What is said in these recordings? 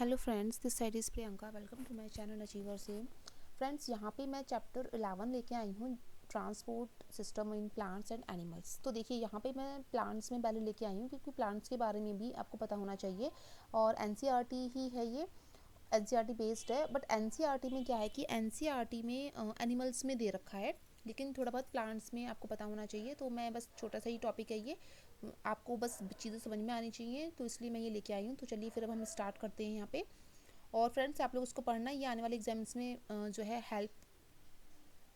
Hello friends, this side is Priyanka. Welcome to my channel achiever same. Friends, यहाँ पे मैं chapter 11 लेके आई हूँ, transport system in plants and animals. तो देखिए, यहाँ पे मैं प्लांट्स में पहले लेके आई हूँ क्योंकि प्लांट्स के बारे में भी आपको पता होना चाहिए। और एनसीईआरटी ही है ये, एनसीईआरटी बेस्ड है। बट एनसीईआरटी में क्या है कि एनसीईआरटी में एनिमल्स में दे रखा है, लेकिन थोड़ा बहुत प्लांट्स में आपको पता होना चाहिए। तो मैं बस छोटा सा ही टॉपिक है ये, आपको बस चीज़ें समझ में आनी चाहिए, तो इसलिए मैं ये लेके आई हूँ। तो चलिए फिर अब हम स्टार्ट करते हैं यहाँ पे। और फ्रेंड्स, आप लोग उसको पढ़ना, ये आने वाले एग्जाम्स में जो है हेल्प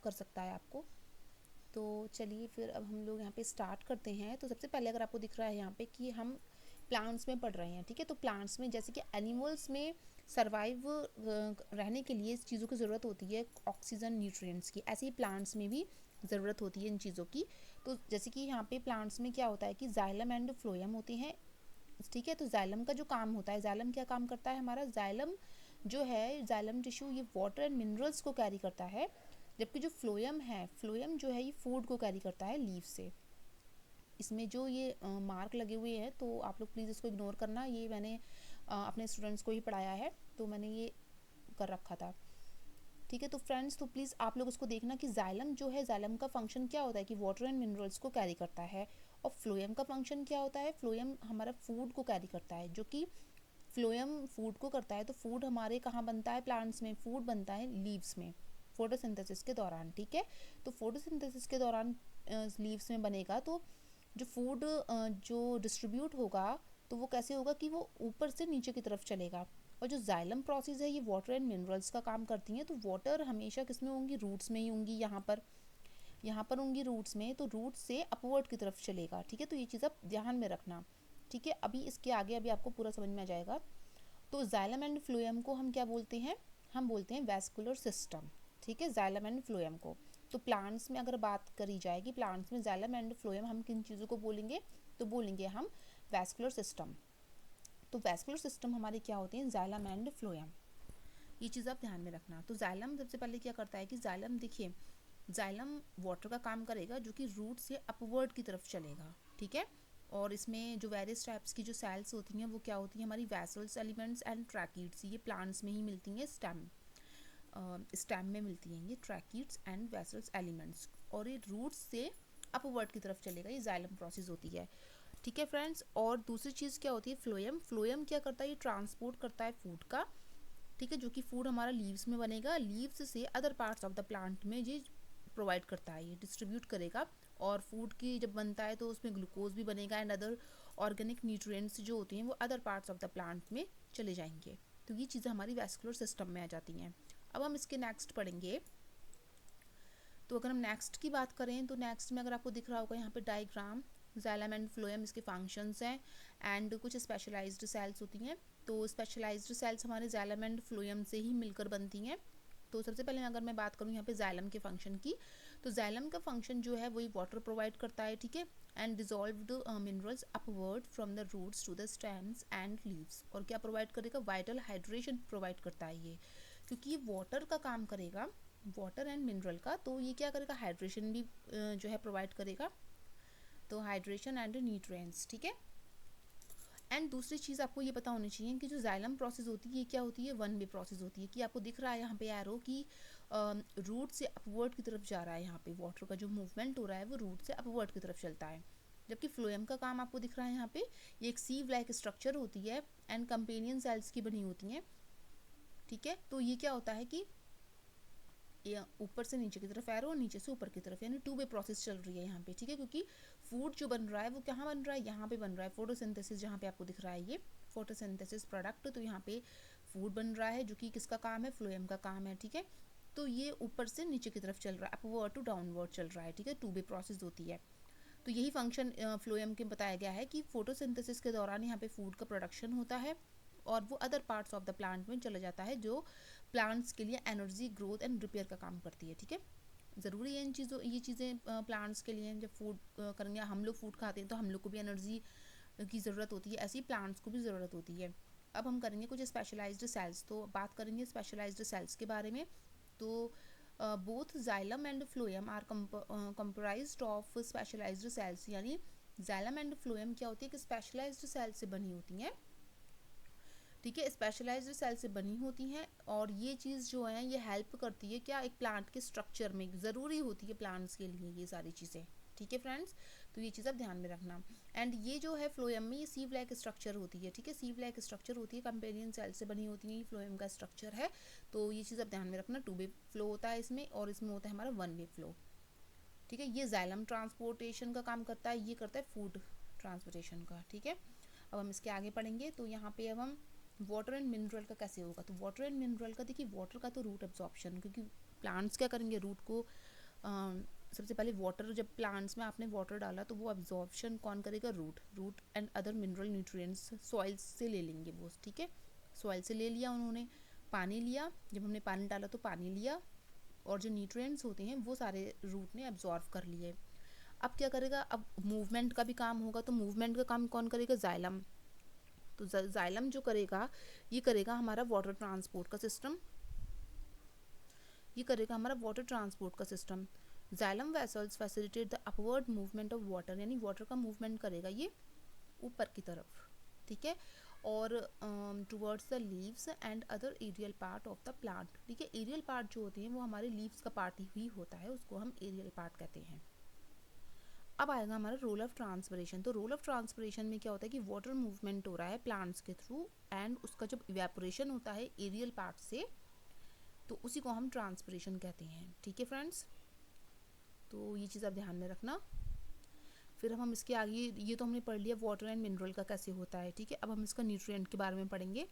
कर सकता है आपको। तो चलिए फिर अब हम लोग यहाँ पे स्टार्ट करते हैं। तो सबसे पहले अगर आपको दिख रहा है यहाँ पे कि हम प्लांट्स में पढ़ रहे हैं, ठीक है। तो प्लांट्स में जैसे कि एनिमल्स में सरवाइव रहने के लिए इस चीज़ों की ज़रूरत होती है, ऑक्सीजन, न्यूट्रिएंट्स की। ऐसे ही प्लांट्स में भी ज़रूरत होती है इन चीज़ों की। तो जैसे कि यहाँ पे प्लांट्स में क्या होता है कि जाइलम एंड फ्लोएम होते हैं, ठीक है। तो जाइलम का जो काम होता है, जाइलम क्या काम करता है हमारा, जाइलम जो है, जाइलम टिश्यू ये वाटर एंड मिनरल्स को कैरी करता है। जबकि जो फ्लोएम है, फ्लोएम जो है ये फूड को कैरी करता है लीफ से। इसमें जो ये मार्क लगे हुए हैं, तो आप लोग प्लीज़ इसको इग्नोर करना, ये मैंने अपने स्टूडेंट्स को ही पढ़ाया है, तो मैंने ये कर रखा था, ठीक है। तो फ्रेंड्स, तो प्लीज़ आप लोग उसको देखना कि जाइलम जो है, जाइलम का फंक्शन क्या होता है कि वाटर एंड मिनरल्स को कैरी करता है। और फ्लोएम का फंक्शन क्या होता है, फ्लोएम हमारा फूड को कैरी करता है। जो कि फ्लोएम फूड को करता है, तो फूड हमारे कहाँ बनता है, प्लांट्स में फूड बनता है लीव्स में, फोटोसिंथेसिस के दौरान, ठीक है। तो फोटोसिंथेसिस के दौरान लीव्स में बनेगा, तो जो फूड जो डिस्ट्रीब्यूट होगा, तो वो कैसे होगा कि वो ऊपर से नीचे की तरफ चलेगा। और जो जाइलम प्रोसेस है, ये वाटर एंड मिनरल्स का काम करती हैं। तो वाटर हमेशा किस में होंगी, रूट्स में ही होंगी। यहाँ पर होंगी रूट्स में, तो रूट्स से अपवर्ड की तरफ चलेगा, ठीक है। तो ये चीज़ आप ध्यान में रखना, ठीक है। अभी इसके आगे अभी आपको पूरा समझ में आ जाएगा। तो जाइलम एंड फ्लोएम को हम क्या बोलते हैं, हम बोलते हैं वैस्कुलर सिस्टम, ठीक है, जाइलम एंड फ्लोएम को। तो प्लांट्स में अगर बात करी जाएगी, प्लांट्स में जाइलम एंड फ्लोएम हम किन चीज़ों को बोलेंगे, तो बोलेंगे हम वैस्कुलर सिस्टम। तो वैस्कुलर सिस्टम हमारे क्या होते हैं, जाइलम एंड फ्लोएम। ये चीज़ आप ध्यान में रखना। तो जाइलम सबसे पहले क्या करता है कि जाइलम, देखिए, जाइलम वाटर का काम करेगा, जो कि रूट से अपवर्ड की तरफ चलेगा, ठीक है। और इसमें जो वेरियस टाइप्स की जो सेल्स होती हैं, वो क्या होती हैं हमारी, वैसल्स, एलिमेंट्स एंड ट्रैकीड्स। ये प्लांट्स में ही मिलती हैं, स्टेम में मिलती हैं ये ट्रैकीड्स एंड वैसल्स एलिमेंट्स। और ये रूट्स से अपवर्ड की तरफ चलेगा, ये जाइलम प्रोसेस होती है, ठीक है फ्रेंड्स। और दूसरी चीज़ क्या होती है, फ्लोएम। फ्लोएम क्या करता है, ये ट्रांसपोर्ट करता है फूड का, ठीक है। जो कि फूड हमारा लीव्स में बनेगा, लीव्स से other parts of the plant में ये प्रोवाइड करता है, ये डिस्ट्रीब्यूट करेगा। और फूड की जब बनता है तो उसमें ग्लूकोज भी बनेगा एंड अदर ऑर्गेनिक न्यूट्रिएंट्स जो होते हैं वो other parts of the plant में चले जाएंगे। तो ये चीज़ें हमारी वैस्कुलर सिस्टम में आ जाती हैं। अब हम इसके नेक्स्ट पढ़ेंगे। तो अगर हम नेक्स्ट की बात करें, तो नेक्स्ट में अगर आपको दिख रहा होगा यहाँ पे डायग्राम, जाइलम एंड फ्लोएम इसके फंक्शंस हैं एंड कुछ स्पेशलाइज्ड सेल्स होती हैं। तो स्पेशलाइज्ड सेल्स हमारे जाइलम एंड फ्लोएम से ही मिलकर बनती हैं। तो सबसे पहले अगर मैं बात करूँ यहाँ पे जाइलम के फंक्शन की, तो जाइलम का फंक्शन जो है वही वाटर प्रोवाइड करता है, ठीक है, and dissolved minerals upward from the roots to the stems and leaves. और क्या प्रोवाइड करेगा, वाइटल हाइड्रेशन प्रोवाइड करता है ये, क्योंकि ये वाटर का काम करेगा, वाटर एंड मिनरल का। तो ये क्या करेगा, हाइड्रेशन भी जो है प्रोवाइड करेगा। तो हाइड्रेशन एंड न्यूट्रिएंट्स, ठीक है। एंड दूसरी चीज़ आपको ये पता होनी चाहिए कि जो जाइलम प्रोसेस होती है, ये क्या होती है, वन वे प्रोसेस होती है। कि आपको दिख रहा है यहाँ पे एरो कि रूट से अपवर्ड की तरफ जा रहा है, यहाँ पे वाटर का जो मूवमेंट हो रहा है वो रूट से अपवर्ड की तरफ चलता है। जबकि फ्लोएम का काम आपको दिख रहा है यहाँ पे, ये एक सीव लाइक स्ट्रक्चर होती है एंड कंपेनियन सेल्स की बनी होती हैं, ठीक है। तो ये क्या होता है कि ऊपर से नीचे की तरफ एरो और नीचे से ऊपर की तरफ, यानी टू वे प्रोसेस चल रही है यहाँ पे, ठीक है। क्योंकि फूड जो बन रहा है वो कहाँ बन रहा है, यहाँ पे बन रहा है, फोटोसिंथेसिस जहाँ पे आपको दिख रहा है ये फोटोसिंथेसिस प्रोडक्ट। तो यहाँ पे फूड बन रहा है, जो कि किसका काम है, फ्लोएम का काम है, ठीक है। तो ये ऊपर से नीचे की तरफ चल रहा है, अपवर्ड टू डाउनवर्ड चल रहा है, ठीक है, टू वे प्रोसेस होती है। तो यही फंक्शन फ्लोएम के बताया गया है कि फोटोसिंथेसिस के दौरान यहाँ पे फूड का प्रोडक्शन होता है और वो other parts of the plant में चला जाता है, जो प्लांट्स के लिए एनर्जी, ग्रोथ एंड रिपेयर का काम करती है, ठीक है। ज़रूरी है ये चीज़ें प्लांट्स के लिए। जब फूड करेंगे, हम लोग फूड खाते हैं तो हम लोग को भी एनर्जी की ज़रूरत होती है, ऐसी प्लांट्स को भी ज़रूरत होती है। अब हम करेंगे कुछ स्पेशलाइज्ड सेल्स, तो बात करेंगे स्पेशलाइज्ड सेल्स के बारे में। तो both xylem and phloem are comprised of specialised cells, यानी जाइलम एंड फ्लोएम क्या होती है कि स्पेशलाइज्ड सेल्स से बनी होती हैं, ठीक है, स्पेशलाइज्ड सेल से बनी होती हैं और ये चीज़ जो है ये हेल्प करती है क्या, एक प्लांट के स्ट्रक्चर में, ज़रूरी होती है प्लांट्स के लिए ये सारी चीज़ें। ठीक है फ्रेंड्स, तो ये चीज़ आप ध्यान में रखना। एंड ये जो है फ्लोएम में, ये सीव लाइक स्ट्रक्चर होती है। ठीक है, सीव लाइक स्ट्रक्चर होती है, कंपेनियन सेल से बनी होती है, ये फ्लोएम का स्ट्रक्चर है। तो ये चीज़ आप ध्यान में रखना, 2 वे फ्लो होता है इसमें, और इसमें होता है हमारा 1 वे फ्लो। ठीक है, ये जाइलम ट्रांसपोर्टेशन का काम करता है, ये करता है फूड ट्रांसपोर्टेशन का। ठीक है, अब हम इसके आगे पढ़ेंगे। तो यहाँ पे अब हम वाटर एंड मिनरल का कैसे होगा। तो वाटर एंड मिनरल का देखिए, वाटर का तो रूट एब्जॉर्प्शन, क्योंकि प्लांट्स क्या करेंगे, रूट को सबसे पहले वाटर, जब प्लांट्स में आपने वाटर डाला तो वो एब्जॉर्प्शन कौन करेगा, root and other mineral nutrients soil से ले लेंगे वो। ठीक है, सॉइल से ले लिया उन्होंने, पानी लिया, जब हमने पानी डाला तो पानी लिया, और जो न्यूट्रिएंट्स होते हैं वो सारे रूट ने एब्जॉर्व कर लिए। अब क्या करेगा, अब मूवमेंट का भी काम होगा, तो मूवमेंट का काम कौन करेगा, जाइलम। तो जाइलम जो करेगा, ये करेगा हमारा वाटर ट्रांसपोर्ट का सिस्टम, ये करेगा हमारा वाटर ट्रांसपोर्ट का system. Xylem vessels facilitate the upward movement of water, यानी वाटर का मूवमेंट करेगा ये ऊपर की तरफ। ठीक है, और towards the leaves and other aerial part of the plant. ठीक है, एरियल पार्ट जो होते हैं वो हमारे लीव्स का पार्ट ही होता है, उसको हम एरियल पार्ट कहते हैं। अब आएगा हमारा रोल ऑफ ट्रांसपिरेशन। तो रोल ऑफ ट्रांसपिरेशन में क्या होता है कि वाटर मूवमेंट हो रहा है प्लांट्स के थ्रू, एंड उसका जब इवेपोरेशन होता है एरियल पार्ट से, तो उसी को हम ट्रांसपिरेशन कहते हैं। ठीक है फ्रेंड्स, तो ये चीज़ आप ध्यान में रखना। फिर हम इसके आगे, ये तो हमने पढ़ लिया वाटर एंड मिनरल का कैसे होता है। ठीक है, अब हम इसका न्यूट्रिएंट के बारे में पढ़ेंगे।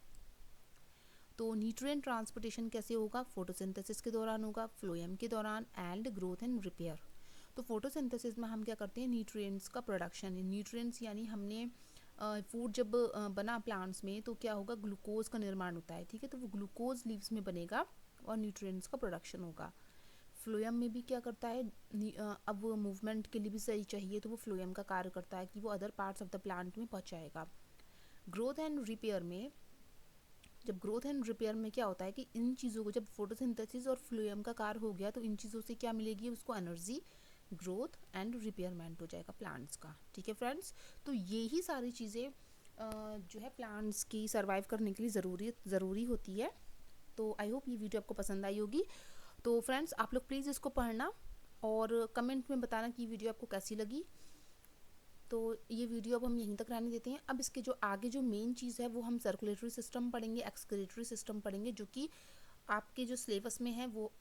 तो न्यूट्रिएंट ट्रांसपोर्टेशन कैसे होगा, फोटोसिंथेसिस के दौरान होगा, फ्लोएम के दौरान, एंड ग्रोथ एंड रिपेयर। तो फोटोसिंथेसिस में हम क्या करते हैं, न्यूट्रिएंट्स का प्रोडक्शन। न्यूट्रिएंट्स यानी हमने फूड जब बना प्लांट्स में तो क्या होगा, ग्लूकोज का निर्माण होता है। ठीक है, तो वो ग्लूकोज लीव्स में बनेगा और न्यूट्रिएंट्स का प्रोडक्शन होगा। फ्लोएम में भी क्या करता है, अब वो मूवमेंट के लिए भी सही चाहिए, तो वो फ्लोएम का कार्य करता है कि वो other parts of the plant में पहुँचाएगा। ग्रोथ एंड रिपेयर में, जब ग्रोथ एंड रिपेयर में क्या होता है कि इन चीज़ों को, जब फोटोसिंथेसिस और फ्लोएम का कार्य हो गया तो इन चीज़ों से क्या मिलेगी, उसको एनर्जी, ग्रोथ एंड रिपेयरमेंट हो जाएगा प्लांट्स का। ठीक है फ्रेंड्स, तो ये ही सारी चीज़ें जो है प्लांट्स की सर्वाइव करने के लिए ज़रूरी होती है। तो आई होप ये वीडियो आपको पसंद आई होगी। तो फ्रेंड्स, आप लोग प्लीज़ इसको पढ़ना और कमेंट में बताना कि वीडियो आपको कैसी लगी। तो ये वीडियो अब हम यहीं तक रहने देते हैं। अब इसके जो आगे जो मेन चीज़ है वो हम सर्कुलेटरी सिस्टम पढ़ेंगे, एक्सक्रीटरी सिस्टम पढ़ेंगे, जो कि आपके जो सिलेबस में है वो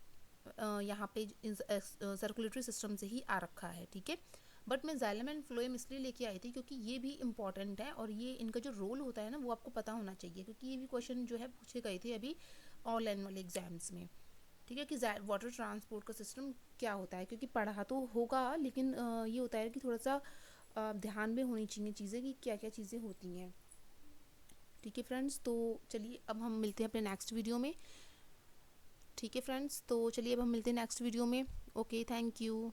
यहाँ पे सर्कुलेटरी सिस्टम से ही आ रखा है। ठीक है, बट मैं जाइलम एंड फ्लोएम इसलिए लेके आई थी क्योंकि ये भी इंपॉर्टेंट है और ये इनका जो रोल होता है ना वो आपको पता होना चाहिए, क्योंकि ये भी क्वेश्चन जो है पूछे गए थे अभी ऑनलाइन वाले एग्जाम्स में। ठीक है, कि वाटर ट्रांसपोर्ट का सिस्टम क्या होता है, क्योंकि पढ़ा तो होगा लेकिन ये होता है कि थोड़ा सा ध्यान में होनी चाहिए चीज़ें कि क्या क्या चीज़ें होती हैं। ठीक है फ्रेंड्स, तो चलिए अब हम मिलते हैं अपने नेक्स्ट वीडियो में। ठीक है फ्रेंड्स, तो चलिए अब हम मिलते हैं नेक्स्ट वीडियो में। Okay, thank you.